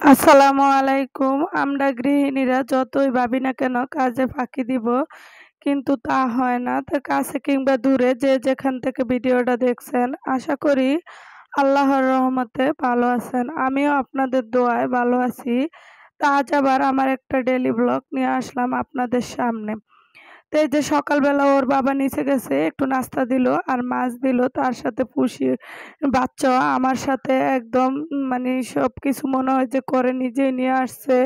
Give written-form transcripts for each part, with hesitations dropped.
আসসালামু আলাইকুম। আমরা গৃহিণীরা যতই ভাবি না কেন কাজে ফাঁকি দিব, কিন্তু তা হয় না। তো কাছে কিংবা দূরে যে যেখান থেকে ভিডিওটা দেখছেন, আশা করি আল্লাহর রহমতে ভালো আছেন। আমিও আপনাদের দোয়ায় ভালো আছি। তো আজ আবার আমার একটা ডেইলি ব্লগ নিয়ে আসলাম আপনাদের সামনে। তো এই যে সকালবেলা ওর বাবা নিচে গেছে, একটু নাস্তা দিল আর মাছ দিল, তার সাথে পুষি বাচ্চাও আমার সাথে একদম মানে সবকিছু মনে হয় যে করে নিজেই নিয়ে আসছে।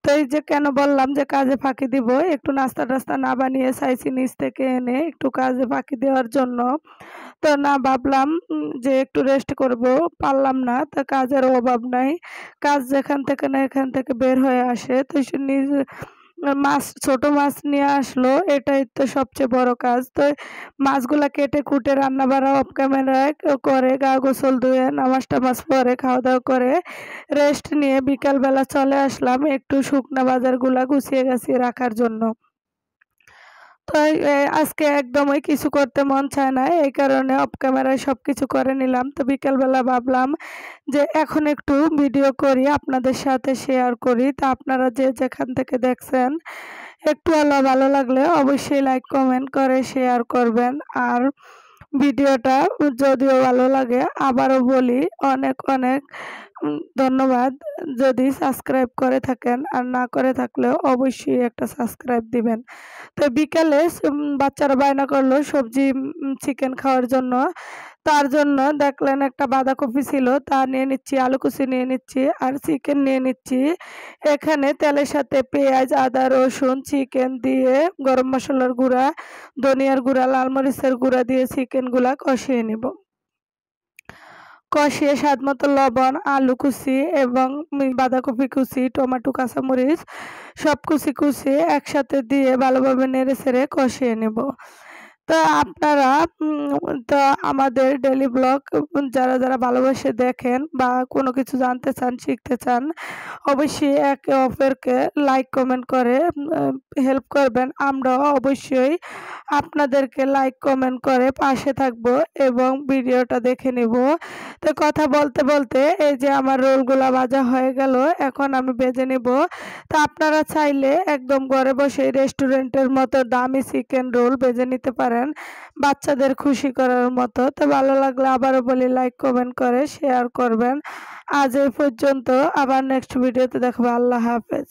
তো এই যে কেন বললাম যে কাজে ফাঁকি দিব, একটু নাস্তা টাস্তা না বানিয়ে চাইছি নিচ থেকে এনে একটু কাজে ফাঁকি দেওয়ার জন্য। তো না ভাবলাম যে একটু রেস্ট করব, পারলাম না। তো কাজের অভাব নাই, কাজ যেখান থেকে না এখান থেকে বের হয়ে আসে। তো সে নিজে মাছ, ছোট মাছ নিয়ে আসলো, এটাই তো সবচেয়ে বড় কাজ। তো মাছগুলা কেটে কুটে রান্না বাড়া অফ ক্যামেরায় করে, গা গোসল ধুয়ে নামাজ টামাজ পরে খাওয়া দাওয়া করে রেস্ট নিয়ে বিকালবেলা চলে আসলাম একটু শুকনা বাজারগুলা গুছিয়ে গাছিয়ে রাখার জন্য। তো আজকে একদমই কিছু করতে মন চায় না, এই কারণে অফ ক্যামেরায় সবকিছু করে নিলাম। তো বিকেলবেলা ভাবলাম যে এখন একটু ভিডিও করি, আপনাদের সাথে শেয়ার করি। তা আপনারা যে যেখান থেকে দেখছেন, একটু হলেও ভালো লাগলে অবশ্যই লাইক কমেন্ট করে শেয়ার করবেন। আর ভিডিওটা যদিও ভালো লাগে, আবারও বলি অনেক অনেক ধন্যবাদ। যদি সাবস্ক্রাইব করে থাকেন, আর না করে থাকলেও অবশ্যই একটা সাবস্ক্রাইব দিবেন। তো বিকালে বাচ্চারা বায়না করলো সবজি চিকেন খাওয়ার জন্য। তার জন্য দেখলেন একটা বাঁধাকপি ছিল, তা নিয়ে নিচ্ছি, আলু কুচি নিয়ে নিচ্ছি আর চিকেন নিয়ে নিচ্ছি। এখানে তেলের সাথে পেঁয়াজ, আদা, রসুন, চিকেন দিয়ে গরম মশলার গুঁড়া, ধনিয়ার গুঁড়া, লাল মরিচের গুঁড়া দিয়ে চিকেনগুলা কষিয়ে নিব। কষিয়ে স্বাদমতো লবণ, আলু কুচি এবং বাঁধাকপি কুচি, টমেটো, কাঁচামরিচ সব কুচি একসাথে দিয়ে ভালোভাবে নেড়েচেড়ে কষিয়ে নেব। তো আপনারা তো আমাদের ডেইলি ব্লগ যারা ভালোবেসে দেখেন বা কোনো কিছু জানতে চান, শিখতে চান, অবশ্যই একে অপরকে লাইক কমেন্ট করে হেল্প করবেন। আমরাও অবশ্যই আপনাদেরকে লাইক কমেন্ট করে পাশে থাকবো এবং ভিডিওটা দেখে নিব। তো কথা বলতে বলতে এই যে আমার রোলগুলা ভাজা হয়ে গেল, এখন আমি ভেজে নিব। তো আপনারা চাইলে একদম ঘরে বসে রেস্টুরেন্টের মতো দামি চিকেন রোল ভেজে নিতে পারেন, বাচ্চাদের খুশি করার মতো। তো ভালো লাগলে আবারও বলি লাইক কমেন্ট করে শেয়ার করবেন। আজ এই পর্যন্ত, আবার নেক্সট ভিডিওতে দেখবো। আল্লাহ হাফেজ।